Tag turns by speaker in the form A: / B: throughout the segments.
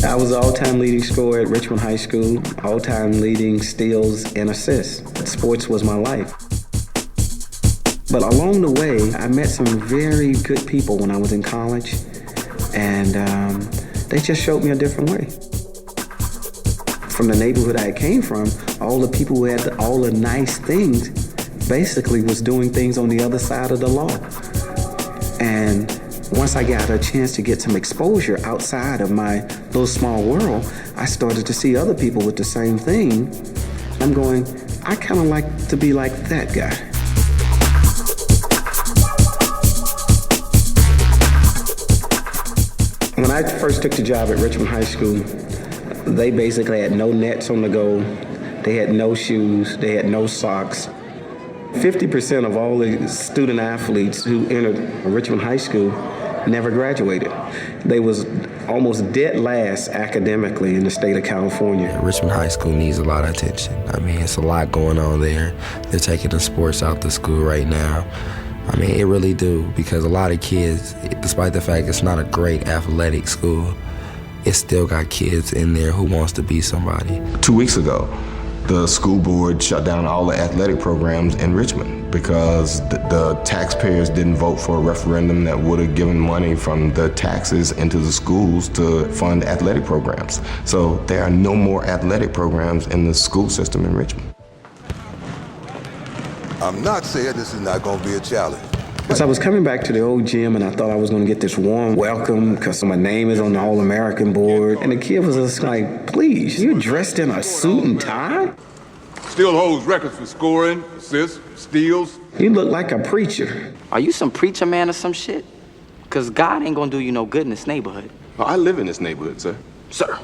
A: I was the all-time leading scorer at Richmond High School, all-time leading steals and assists. Sports was my life. But along the way, I met some very good people when I was in college, and they just showed me a different way. From the neighborhood I came from, all the people who had all the nice things basically was doing things on the other side of the law. And once I got a chance to get some exposure outside of my little small world, I started to see other people with the same thing. I'm going, I kind of like to be like that guy. When I first took the job at Richmond High School, they basically had no nets on the goal, they had no shoes, they had no socks. 50% of all the student athletes who entered Richmond High School never graduated. They was almost dead last academically in the state of California.
B: Richmond High School needs a lot of attention. I mean, it's a lot going on there. They're taking the sports out the school right now. I mean, it really do, because a lot of kids, despite the fact it's not a great athletic school, it still got kids in there who wants to be somebody.
C: 2 weeks ago, the school board shut down all the athletic programs in Richmond because the taxpayers didn't vote for a referendum that would have given money from the taxes into the schools to fund athletic programs. So there are no more athletic programs in the school system in Richmond.
D: I'm not saying this is not going to be a challenge.
A: So I was coming back to the old gym, and I thought I was going to get this warm welcome because my name is on the All-American board. And the kid was just like, please, you're dressed in a suit and tie?
D: Still holds records for scoring, assists, steals.
A: You look like a preacher.
E: Are you some preacher man or some shit? Because God ain't going to do you no good in this neighborhood.
C: Oh, I live in this neighborhood, sir.
E: Sir,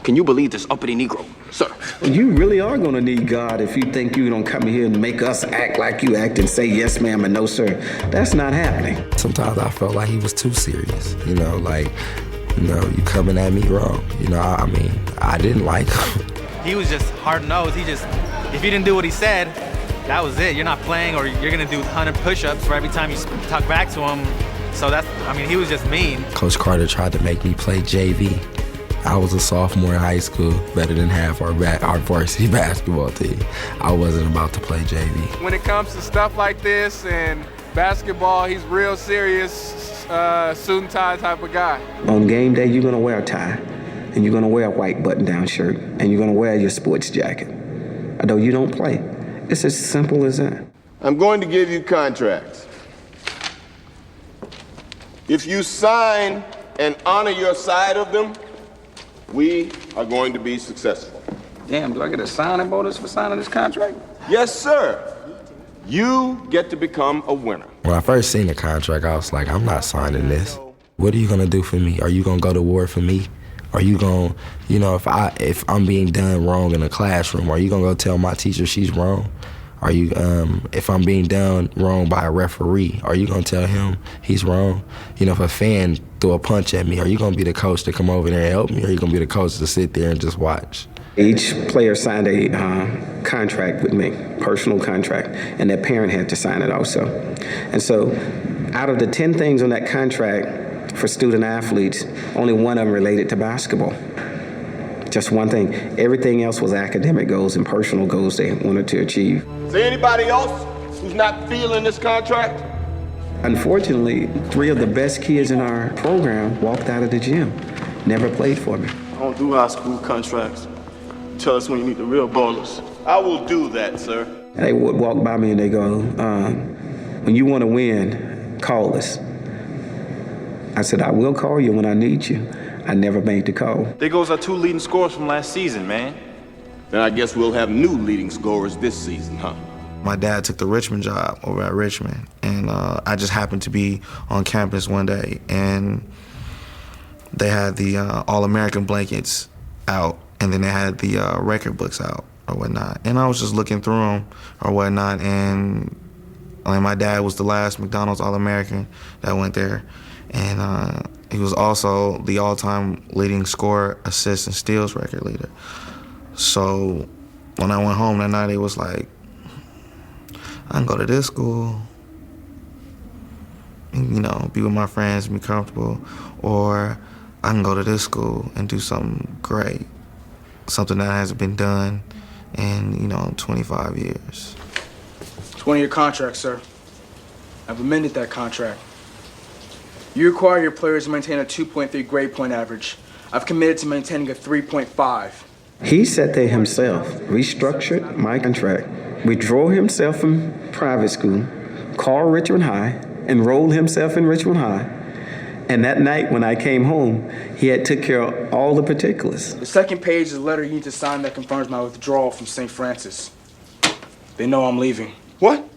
E: can you believe this uppity Negro? Sir.
A: You really are going to need God if you think you're going to come here and make us act like you act and say yes, ma'am, and no, sir. That's not happening.
B: Sometimes I felt like he was too serious, you coming at me wrong. I mean, I didn't like him.
F: He was just hard-nosed. If you didn't do what he said, that was it. You're not playing, or you're going to do 100 push-ups for every time you talk back to him. So he was just mean. Coach Carter tried to make me play JV. I was a sophomore in high school, better than half our varsity basketball team. I wasn't about to play JV.
G: When it comes to stuff like this and basketball, he's real serious, suit and tie type of guy.
A: On game day, you're gonna wear a tie, and you're gonna wear a white button-down shirt, and you're gonna wear your sports jacket. Although you don't play. It's as simple as that.
H: I'm going to give you contracts. If you sign and honor your side of them, we are going to be successful.
E: Damn, do I get a signing bonus for signing this contract?
H: Yes, sir. You get to become a winner.
B: When I first seen the contract, I was like, I'm not signing this. What are you gonna do for me? Are you gonna go to war for me? Are you gonna, if I'm being done wrong in a classroom, are you gonna go tell my teacher she's wrong? Are you, if I'm being done wrong by a referee, are you gonna tell him he's wrong? If a fan threw a punch at me, are you gonna be the coach to come over there and help me, or are you gonna be the coach to sit there and just watch?
A: Each player signed a contract with me, personal contract, and their parent had to sign it also. And so out of the 10 things on that contract for student athletes, only one of them related to basketball. Just one thing. Everything else was academic goals and personal goals they wanted to achieve.
H: Is there anybody else who's not feeling this contract?
A: Unfortunately, 3 of the best kids in our program walked out of the gym, never played for me.
I: I don't do high school contracts. Tell us when you need the real bonus.
H: I will do that, sir.
A: They would walk by me and they go, when you want to win, call us. I said, I will call you when I need you. I never made the call.
I: There goes our 2 leading scorers from last season, man.
H: Then I guess we'll have new leading scorers this season, huh?
J: My dad took the Richmond job over at Richmond, and I just happened to be on campus one day, and they had the All-American blankets out, and then they had the record books out or whatnot. And I was just looking through them or whatnot, and my dad was the last McDonald's All-American that went there, and he was also the all-time leading scorer, assists, and steals record leader. So when I went home that night, it was like, I can go to this school, and, be with my friends, be comfortable, or I I can go to this school and do something great, something that hasn't been done in, 25 years.
K: 20-year contract, sir. I've amended that contract. You require your players to maintain a 2.3 grade point average. I've committed to maintaining a 3.5.
A: He sat there himself, restructured my contract, withdrew himself from private school, called Richmond High, enrolled himself in Richmond High, and that night when I came home, he had took care of all the particulars.
K: The second page is a letter you need to sign that confirms my withdrawal from St. Francis. They know I'm leaving.
H: What?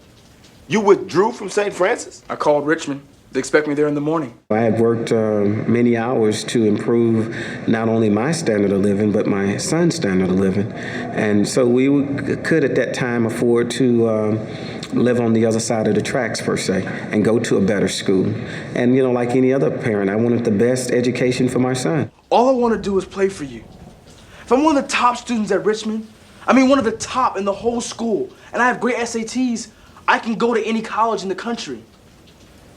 H: You withdrew from St. Francis?
K: I called Richmond. They expect me there in the morning.
A: I had worked many hours to improve not only my standard of living, but my son's standard of living. And so we could at that time afford to live on the other side of the tracks, per se, and go to a better school. And, like any other parent, I wanted the best education for my son.
K: All I want to do is play for you. If I'm one of the top students at Richmond, one of the top in the whole school, and I have great SATs, I can go to any college in the country.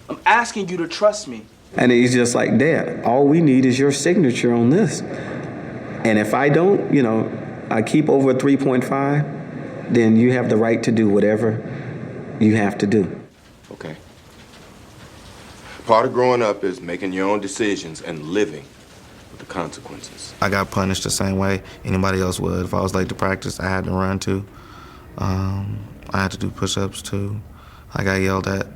K: I'm asking you to trust me.
A: And he's just like, Dad, all we need is your signature on this. And if I don't, I keep over a 3.5, then you have the right to do whatever you have to do.
H: Okay. Part of growing up is making your own decisions and living with the consequences.
J: I got punished the same way anybody else would. If I was late to practice, I had to run too. I had to do push-ups too. I got yelled at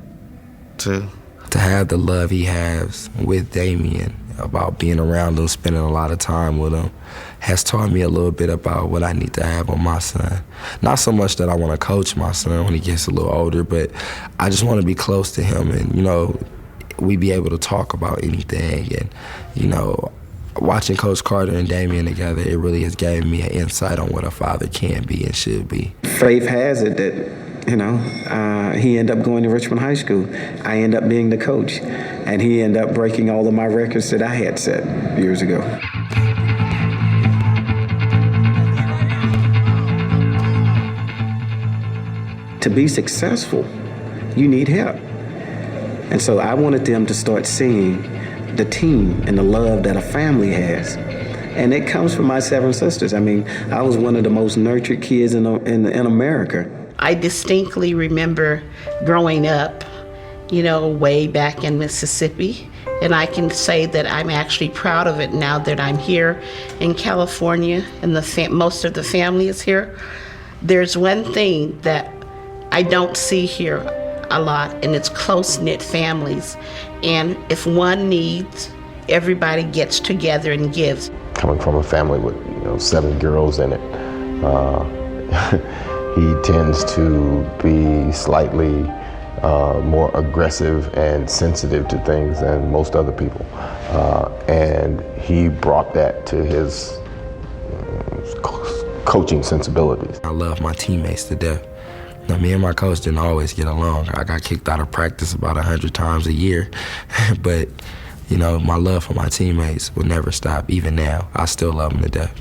J: too.
B: To have the love he has with Damian, about being around him, spending a lot of time with him, has taught me a little bit about what I need to have on my son. Not so much that I want to coach my son when he gets a little older, but I just want to be close to him and, we be able to talk about anything. And, watching Coach Carter and Damian together, it really has given me an insight on what a father can be and should be.
A: Faith has it that he ended up going to Richmond High School. I ended up being the coach, and he ended up breaking all of my records that I had set years ago. To be successful, you need help. And so I wanted them to start seeing the team and the love that a family has. And it comes from my 7 sisters. I was one of the most nurtured kids in America.
L: I distinctly remember growing up, way back in Mississippi. And I can say that I'm actually proud of it now that I'm here in California and most of the family is here. There's one thing that I don't see here a lot, and it's close-knit families. And if one needs, everybody gets together and gives.
C: Coming from a family with 7 girls in it, he tends to be slightly more aggressive and sensitive to things than most other people. And he brought that to his coaching sensibilities.
B: I love my teammates to death. Now, me and my coach didn't always get along. I got kicked out of practice about 100 times a year. But, my love for my teammates will never stop. Even now, I still love them to death.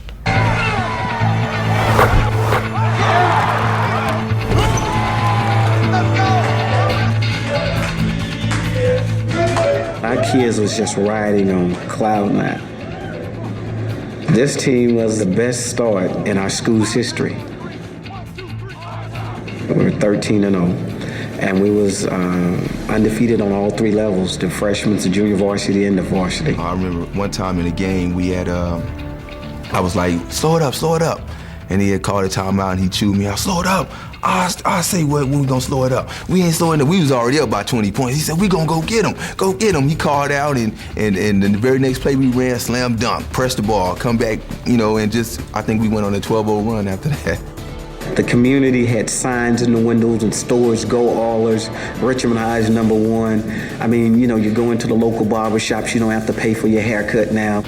A: Our kids was just riding on cloud 9. This team was the best start in our school's history. We were 13-0, and we was undefeated on all 3 levels, the freshman, the junior varsity, and the varsity.
M: I remember one time in a game we had, I was like, slow it up. And he had called a timeout and he chewed me out, slow it up. I say when we gonna slow it up. We ain't slowing it up, we was already up by 20 points. He said, we gonna go get him. He called out and the very next play we ran, slam dunk, press the ball, come back, and just, I think we went on a 12-0 run after that.
A: The community had signs in the windows and stores, go Allers, Richmond High is #1. You go into the local barber shops, you don't have to pay for your haircut now.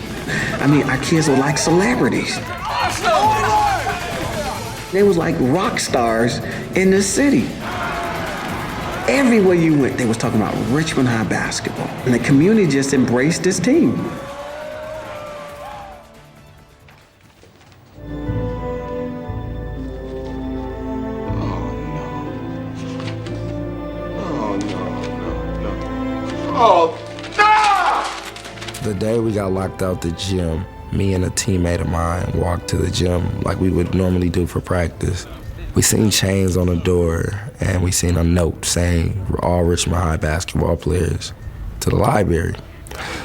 A: Our kids were like celebrities. They was like rock stars in the city. Everywhere you went, they was talking about Richmond High basketball. And the community just embraced this team.
B: The day we got locked out the gym, me and a teammate of mine walked to the gym like we would normally do for practice. We seen chains on the door, and we seen a note saying we're all Richmond High basketball players to the library.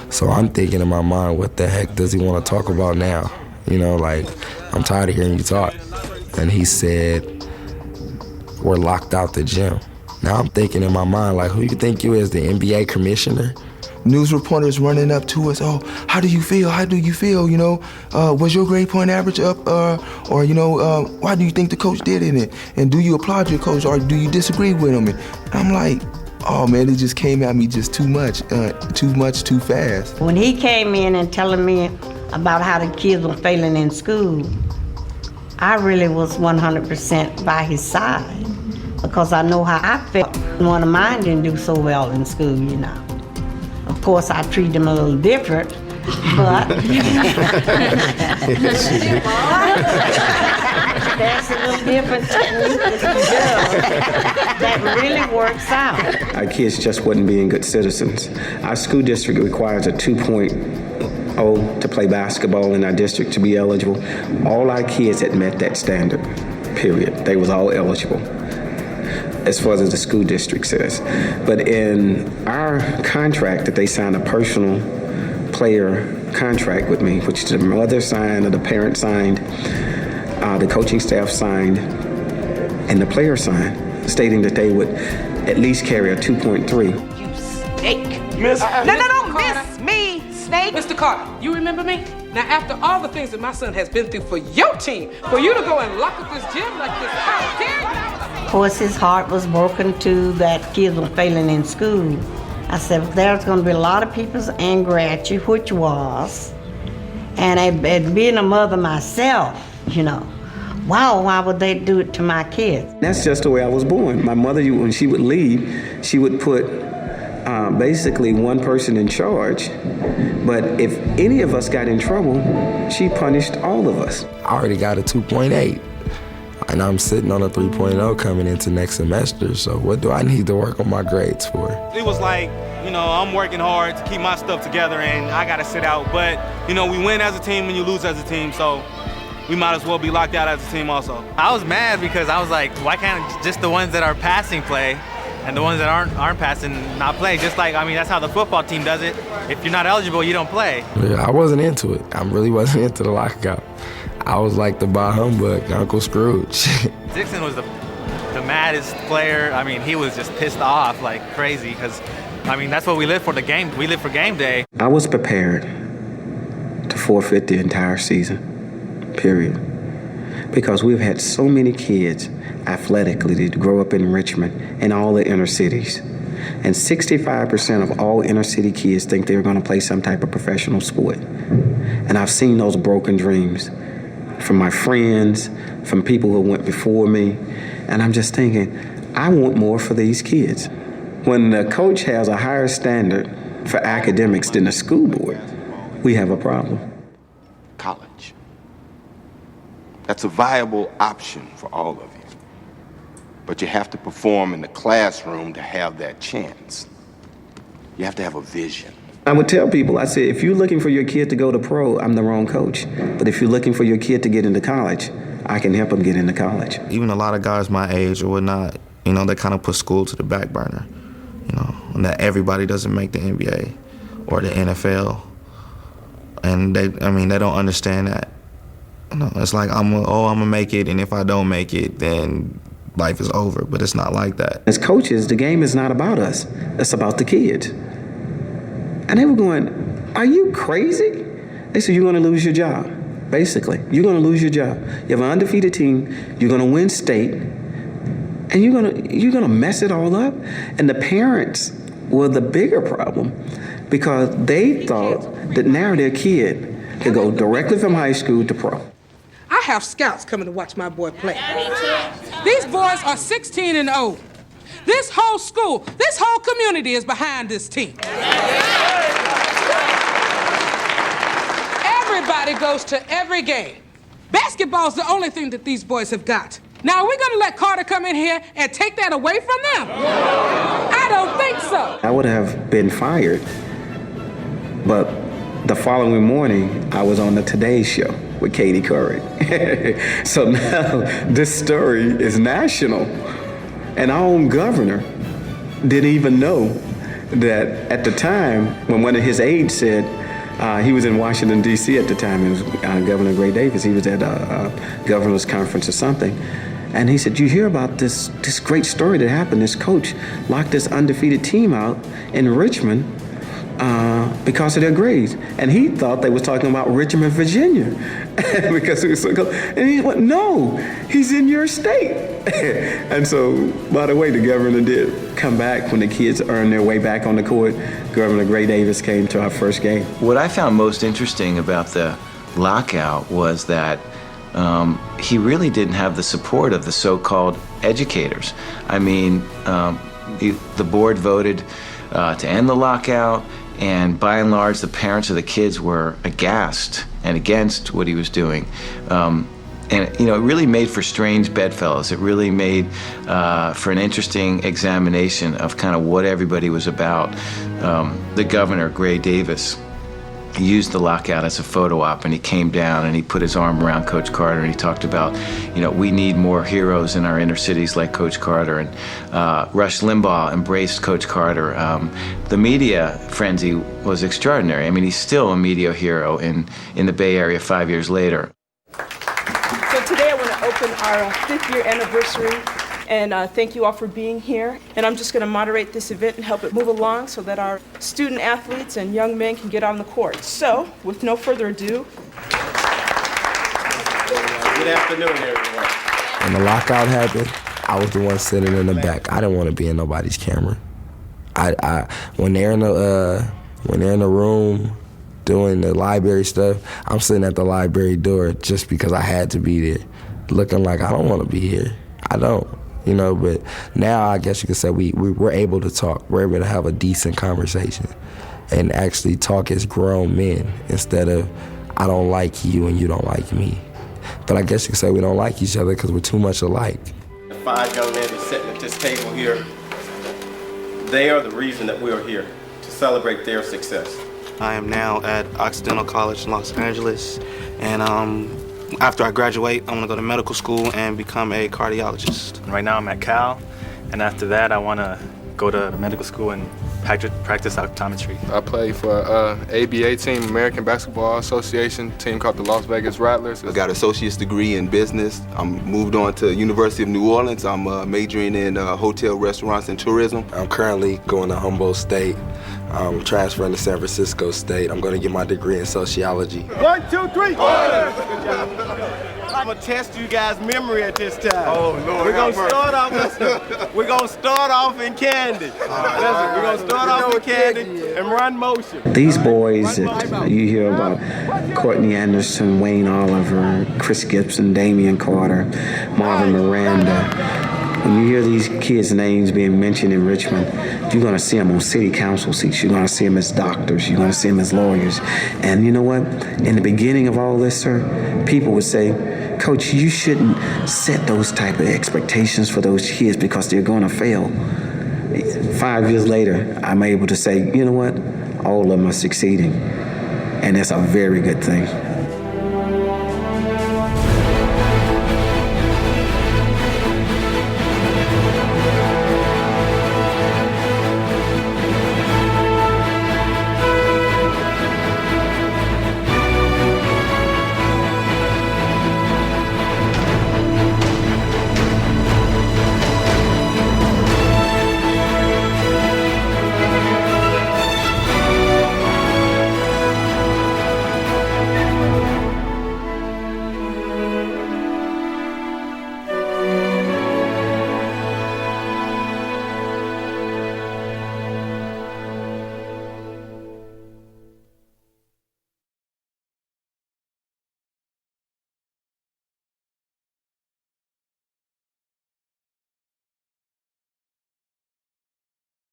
B: So I'm thinking in my mind, what the heck does he want to talk about now? You know, like, I'm tired of hearing you talk. And he said, we're locked out the gym. Now I'm thinking in my mind, like, who you think you is, the NBA commissioner?
M: News reporters running up to us, oh, how do you feel? How do you feel? You know, was your grade point average up? Or you know, why do you think the coach did it? And do you applaud your coach, or do you disagree with him? And I'm like, oh man, it just came at me just too much, too fast.
N: When he came in and telling me about how the kids were failing in school, I really was 100% by his side, because I know how I felt. One of mine didn't do so well in school, you know. Of course, I treat them a little different, but there's a little different technique that really works out.
A: Our kids just wasn't being good citizens. Our school district requires a 2.0 to play basketball in our district to be eligible. All our kids had met that standard, period. They was all eligible, as far as the school district says. But in our contract that they signed, a personal player contract with me, which the mother signed or the parent signed, the coaching staff signed, and the player signed, stating that they would at least carry a 2.3.
O: You snake. Miss. No, miss me, snake. Mr. Carter, you remember me? Now, after all the things that my son has been through for your team, for you to go and lock up this gym like this, how dare you?
N: Of course, his heart was broken too that kids were failing in school. I said, there's going to be a lot of people angry at you, which was. And being a mother myself, you know, wow, why would they do it to my kids?
A: That's just the way I was born. My mother, when she would leave, she would put basically one person in charge. But if any of us got in trouble, she punished all of us.
B: I already got a 2.8. And I'm sitting on a 3.0 coming into next semester, so what do I need to work on my grades for?
F: It was like, you know, I'm working hard to keep my stuff together and I gotta sit out. But, you know, we win as a team and you lose as a team, so we might as well be locked out as a team also. I was mad because I was like, why can't just the ones that are passing play and the ones that aren't passing not play? Just like, I mean, that's how the football team does it. If you're not eligible, you don't play.
B: Yeah, I wasn't into it. I really wasn't into the lockout. I was like the bah humbug, Uncle Scrooge.
F: Dixon was the maddest player. I mean, he was just pissed off like crazy because, I mean, that's what we live for, the game. We live for game day.
A: I was prepared to forfeit the entire season, period. Because we've had so many kids athletically to grow up in Richmond and all the inner cities. And 65% of all inner city kids think they're going to play some type of professional sport. And I've seen those broken dreams from my friends, from people who went before me. And I'm just thinking, I want more for these kids. When the coach has a higher standard for academics than the school board, we have a problem.
H: College. That's a viable option for all of you. But you have to perform in the classroom to have that chance. You have to have a vision.
A: I would tell people, I said, if you're looking for your kid to go to pro, I'm the wrong coach. But if you're looking for your kid to get into college, I can help them get into college.
J: Even a lot of guys my age or whatnot, you know, they kind of put school to the back burner, you know, and that everybody doesn't make the NBA or the NFL. And they don't understand that. You know, it's like, I'm gonna make it, and if I don't make it, then life is over. But it's not like that.
A: As coaches, the game is not about us. It's about the kids. And they were going, are you crazy? They said, you're going to lose your job, basically. You're going to lose your job. You have an undefeated team. You're going to win state. And you're going to mess it all up. And the parents were the bigger problem because they thought that now their kid could go directly from high school to pro.
O: I have scouts coming to watch my boy play. These boys are 16 and 0. This whole school, this whole community is behind this team. Everybody goes to every game. Basketball's the only thing that these boys have got. Now, are we going to let Carter come in here and take that away from them? I don't think so.
A: I would have been fired, but the the following morning, I was on the Today Show with Katie Couric. So now this story is national. And our own governor didn't even know that at the time, when one of his aides said, he was in Washington, D.C. at the time, it was Governor Gray Davis, he was at a governor's conference or something, and he said, you hear about this great story that happened, this coach locked this undefeated team out in Richmond because of their grades. And he thought they was talking about Richmond, Virginia, because it was so cool. And he went, no, he's in your state. And so, by the way, the governor did come back when the kids earned their way back on the court. Governor Gray Davis came to our first game.
P: What I found most interesting about the lockout was that he really didn't have the support of the so-called educators. I mean, the board voted to end the lockout, and by and large, the parents of the kids were aghast and against what he was doing. And, you know, it really made for strange bedfellows. It really made for an interesting examination of kind of what everybody was about. The governor, Gray Davis, used the lockout as a photo op, and he came down and he put his arm around Coach Carter and he talked about, you know, we need more heroes in our inner cities like Coach Carter. And Rush Limbaugh embraced Coach Carter. The media frenzy was extraordinary. I mean, he's still a media hero in the Bay Area 5 years later.
Q: So today I want to open our 5th year anniversary, and thank you all for being here. And I'm just going to moderate this event and help it move along so that our student athletes and young men can get on the court. So, with no further ado.
R: Good afternoon, everyone.
B: When the lockout happened, I was the one sitting in the back. I didn't want to be in nobody's camera. When they're in the room doing the library stuff, I'm sitting at the library door just because I had to be there, looking like I don't want to be here. I don't, you know, but now I guess you could say we're able to talk. We're able to have a decent conversation and actually talk as grown men instead of I don't like you and you don't like me. But I guess you could say we don't like each other because we're too much alike.
R: The 5 young men who are sitting at this table here, they are the reason that we are here, to celebrate their success.
J: I am now at Occidental College in Los Angeles, and after I graduate, I want to go to medical school and become a cardiologist.
F: Right now I'm at Cal, and after that I want to go to medical school and practice optometry.
G: I play for ABA team, American Basketball Association, team called the Las Vegas Rattlers.
M: I got an associate's degree in business. I'm moved on to University of New Orleans. I'm majoring in hotel, restaurants, and tourism.
B: I'm currently going to Humboldt State. I'm transferring to San Francisco State. I'm going to get my degree in sociology.
R: 1, 2, 3. I'm gonna test you guys' memory at this time. Oh Lord! We're gonna start off in Candy. We're gonna start off in Candy and run motion.
A: These boys that you hear about, Courtney Anderson, Wayne Oliver, Chris Gibson, Damian Carter, Marvin Miranda. When you hear these kids' names being mentioned in Richmond, you're going to see them on city council seats. You're going to see them as doctors. You're going to see them as lawyers. And you know what? In the beginning of all this, sir, people would say, Coach, you shouldn't set those type of expectations for those kids because they're going to fail. 5 years later, I'm able to say, you know what? All of them are succeeding. And that's a very good thing.